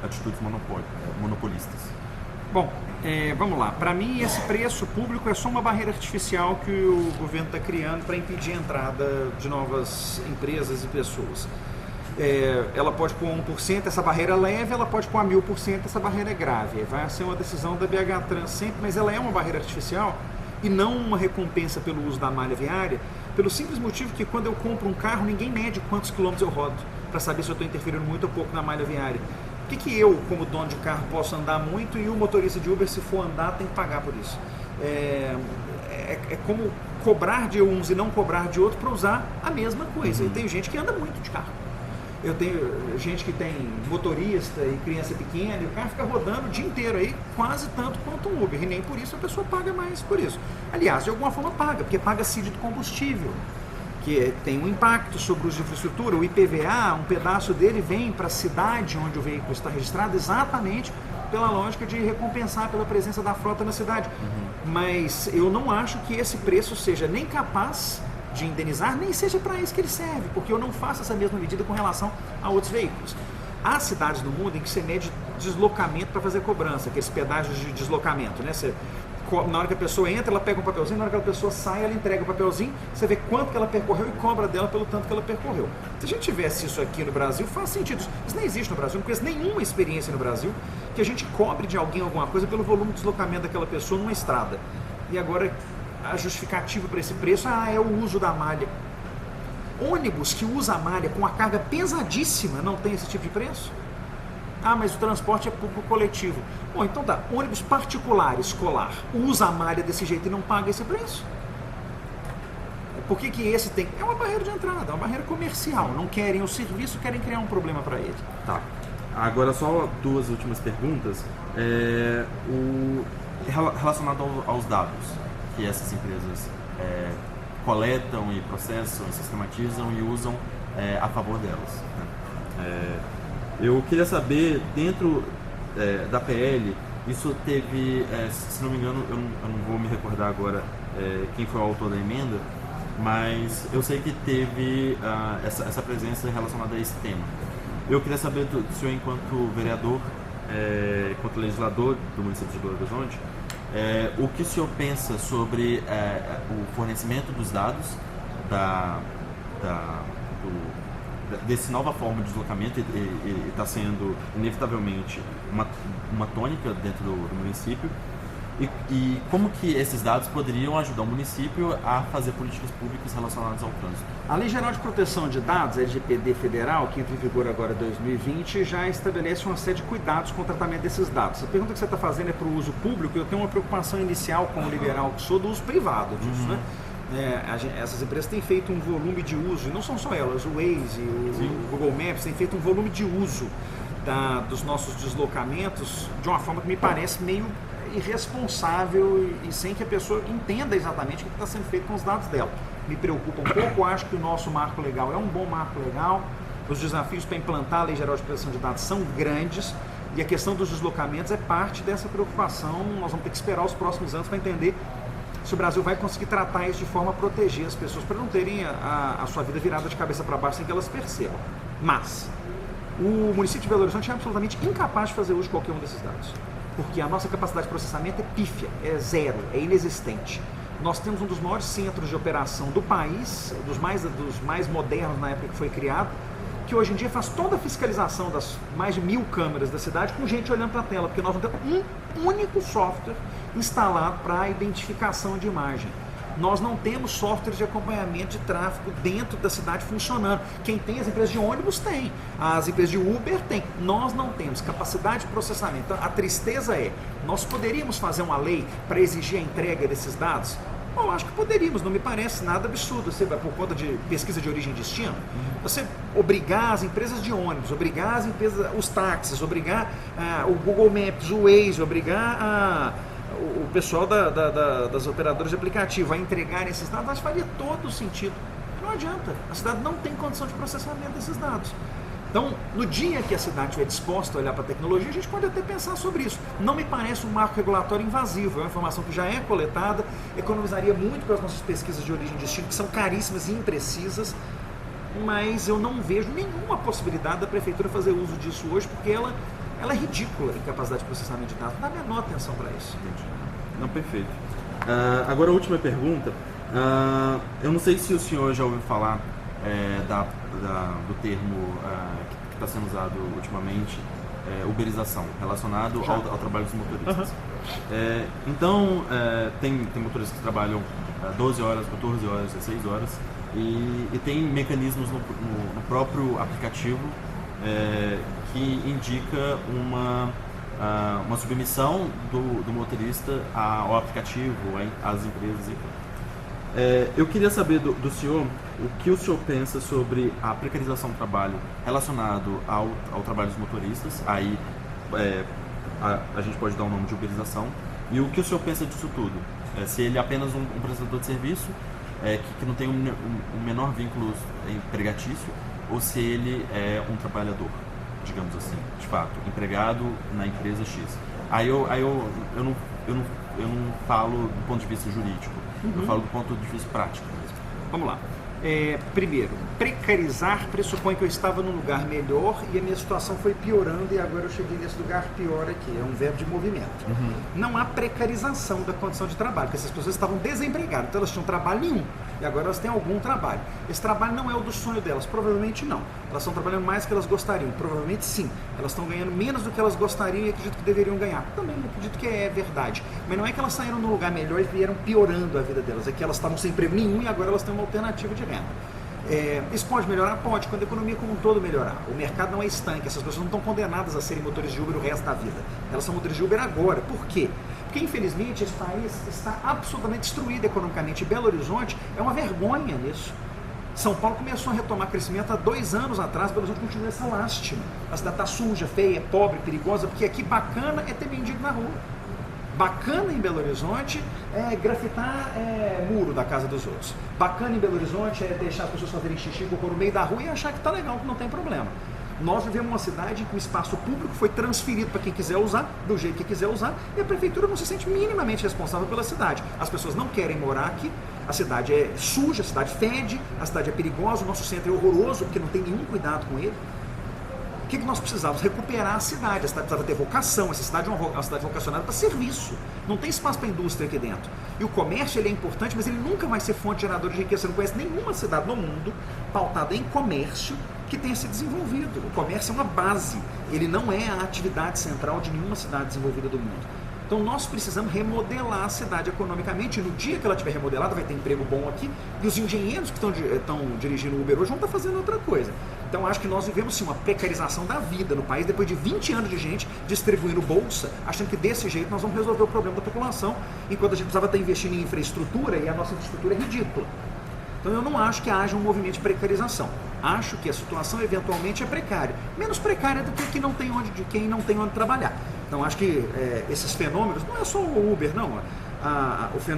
atitudes monopolistas. Bom, vamos lá. Para mim, esse preço público é só uma barreira artificial que o governo está criando para impedir a entrada de novas empresas e pessoas. Ela pode pôr 1%, essa barreira é leve, ela pode pôr a 1000%, essa barreira é grave. Vai ser uma decisão da BH Trans sempre, mas ela é uma barreira artificial e não uma recompensa pelo uso da malha viária, pelo simples motivo que quando eu compro um carro, ninguém mede quantos quilômetros eu rodo para saber se eu estou interferindo muito ou pouco na malha viária. Por que eu, como dono de carro, posso andar muito e o motorista de Uber, se for andar, tem que pagar por isso? É como cobrar de uns e não cobrar de outro para usar a mesma coisa. E tem gente que anda muito de carro. Eu tenho gente que tem motorista e criança pequena e o carro fica rodando o dia inteiro aí, quase tanto quanto um Uber. E nem por isso a pessoa paga mais por isso. Aliás, de alguma forma paga, porque paga CID do combustível, que tem um impacto sobre os de infraestrutura. O IPVA, um pedaço dele vem para a cidade onde o veículo está registrado exatamente pela lógica de recompensar pela presença da frota na cidade. Mas eu não acho que esse preço seja nem capaz de indenizar, nem seja para isso que ele serve, porque eu não faço essa mesma medida com relação a outros veículos. Há cidades no mundo em que você mede deslocamento para fazer cobrança, aqueles pedágios de deslocamento, né? Na hora que a pessoa entra, ela pega um papelzinho, na hora que a pessoa sai, ela entrega o papelzinho, você vê quanto que ela percorreu e cobra dela pelo tanto que ela percorreu. Se a gente tivesse isso aqui no Brasil, faz sentido. Isso não existe no Brasil, não conheço nenhuma experiência no Brasil que a gente cobre de alguém alguma coisa pelo volume de deslocamento daquela pessoa numa estrada. E agora, a justificativa para esse preço é o uso da malha. Ônibus que usa a malha com a carga pesadíssima não tem esse tipo de preço? Mas o transporte é público coletivo. Bom, então tá, ônibus particular, escolar, usa a malha desse jeito e não paga esse preço? Por que esse tem? É uma barreira de entrada, é uma barreira comercial. Não querem o serviço, querem criar um problema para ele. Tá. Agora só duas últimas perguntas. Relacionado aos dados que essas empresas coletam e processam, sistematizam e usam a favor delas, né? Eu queria saber, dentro da PL, isso teve, se não me engano, eu não vou me recordar agora quem foi o autor da emenda, mas eu sei que teve essa presença relacionada a esse tema. Eu queria saber do senhor, enquanto vereador, enquanto legislador do município de Belo Horizonte, o que o senhor pensa sobre o fornecimento dos dados dessa nova forma de deslocamento e está sendo inevitavelmente uma tônica dentro do município, e como que esses dados poderiam ajudar o município a fazer políticas públicas relacionadas ao trânsito? A Lei Geral de Proteção de Dados, a LGPD federal, que entra em vigor agora em 2020, já estabelece uma série de cuidados com o tratamento desses dados. A pergunta que você está fazendo é para o uso público. Eu tenho uma preocupação inicial como liberal que sou do uso privado disso, né? Essas empresas têm feito um volume de uso, e não são só elas, o Waze, o Google Maps têm feito um volume de uso dos nossos deslocamentos de uma forma que me parece meio irresponsável e sem que a pessoa entenda exatamente o que está sendo feito com os dados dela. Me preocupa um pouco, acho que o nosso marco legal é um bom marco legal, os desafios para implantar a Lei Geral de Proteção de Dados são grandes e a questão dos deslocamentos é parte dessa preocupação. Nós vamos ter que esperar os próximos anos para entender se o Brasil vai conseguir tratar isso de forma a proteger as pessoas para não terem a sua vida virada de cabeça para baixo sem que elas percebam. Mas o município de Belo Horizonte é absolutamente incapaz de fazer uso de qualquer um desses dados, porque a nossa capacidade de processamento é pífia, é zero, é inexistente. Nós temos um dos maiores centros de operação do país, dos mais modernos na época que foi criado, que hoje em dia faz toda a fiscalização das mais de 1000 câmeras da cidade com gente olhando para a tela, porque nós não temos um único software instalado para a identificação de imagem. Nós não temos softwares de acompanhamento de tráfego dentro da cidade funcionando. Quem tem, as empresas de ônibus tem, as empresas de Uber tem. Nós não temos capacidade de processamento. Então, a tristeza nós poderíamos fazer uma lei para exigir a entrega desses dados? Eu acho que poderíamos, não me parece nada absurdo. Você vai por conta de pesquisa de origem e destino, você obrigar as empresas de ônibus, obrigar as empresas, os táxis, obrigar o Google Maps, o Waze, obrigar o pessoal das operadoras de aplicativo a entregar esses dados, acho que faria todo sentido. Não adianta, a cidade não tem condição de processamento desses dados. Então, no dia que a cidade estiver disposta a olhar para a tecnologia, a gente pode até pensar sobre isso. Não me parece um marco regulatório invasivo, é uma informação que já é coletada, economizaria muito para as nossas pesquisas de origem e destino, que são caríssimas e imprecisas, mas eu não vejo nenhuma possibilidade da prefeitura fazer uso disso hoje, porque ela ela é ridícula em capacidade de processamento de dados. Não dá a menor atenção para isso. Entendi. Não, perfeito. Agora a última pergunta. Eu não sei se o senhor já ouviu falar do termo que está sendo usado ultimamente, uberização, relacionado ao trabalho dos motoristas. Então, tem motoristas que trabalham 12 horas, 14 horas, 16 horas, e tem mecanismos no próprio aplicativo que indica uma submissão do motorista ao aplicativo, às empresas. Eu queria saber do senhor o que o senhor pensa sobre a precarização do trabalho relacionado ao trabalho dos motoristas. Aí a gente pode dar o nome de uberização. E o que o senhor pensa disso tudo? Se ele é apenas um prestador de serviço que não tem um menor vínculo empregatício, ou se ele é um trabalhador, digamos assim, de fato, empregado na empresa X. Aí eu não falo do ponto de vista jurídico, eu falo do ponto de vista prático mesmo. Vamos lá. Primeiro, precarizar pressupõe que eu estava num lugar melhor e a minha situação foi piorando e agora eu cheguei nesse lugar pior aqui. É um verbo de movimento. Não há precarização da condição de trabalho, porque essas pessoas estavam desempregadas, então elas tinham trabalho nenhum e agora elas têm algum trabalho. Esse trabalho não é o do sonho delas, provavelmente não. Elas estão trabalhando mais do que elas gostariam, provavelmente sim. Elas estão ganhando menos do que elas gostariam e acredito que deveriam ganhar. Também acredito que é verdade. Mas não é que elas saíram num lugar melhor e vieram piorando a vida delas, é que elas estavam sem emprego nenhum e agora elas têm uma alternativa de renda. Isso pode melhorar? Pode, quando a economia como um todo melhorar. O mercado não é estanque, essas pessoas não estão condenadas a serem motores de Uber o resto da vida. Elas são motores de Uber agora. Por quê? Porque infelizmente esse país está absolutamente destruído economicamente. E Belo Horizonte é uma vergonha nisso. São Paulo começou a retomar crescimento há 2 anos atrás, Belo Horizonte continua essa lástima. A cidade está suja, feia, pobre, perigosa, porque aqui bacana é ter mendigo na rua. Bacana em Belo Horizonte é grafitar muro da casa dos outros. Bacana em Belo Horizonte é deixar as pessoas fazerem xixi cocô no meio da rua e achar que tá legal, que não tem problema. Nós vivemos uma cidade em que o espaço público foi transferido para quem quiser usar, do jeito que quiser usar, e a prefeitura não se sente minimamente responsável pela cidade. As pessoas não querem morar aqui, a cidade é suja, a cidade fede, a cidade é perigosa, o nosso centro é horroroso porque não tem nenhum cuidado com ele. O que nós precisávamos? Recuperar a cidade precisava ter vocação, essa cidade é uma cidade vocacionada para serviço, não tem espaço para indústria aqui dentro. E o comércio ele é importante, mas ele nunca vai ser fonte geradora de riqueza. Você não conhece nenhuma cidade no mundo pautada em comércio que tenha se desenvolvido. O comércio é uma base, ele não é a atividade central de nenhuma cidade desenvolvida do mundo. Então nós precisamos remodelar a cidade economicamente, e no dia que ela estiver remodelada vai ter emprego bom aqui, e os engenheiros que estão dirigindo o Uber hoje vão estar fazendo outra coisa. Então acho que nós vivemos sim uma precarização da vida no país, depois de 20 anos de gente distribuindo bolsa, achando que desse jeito nós vamos resolver o problema da população, enquanto a gente precisava estar investindo em infraestrutura, e a nossa infraestrutura é ridícula. Então eu não acho que haja um movimento de precarização. Acho que a situação eventualmente é precária. Menos precária do que quem não tem onde trabalhar. Então acho que esses fenômenos, não é só o Uber, não. O fenômeno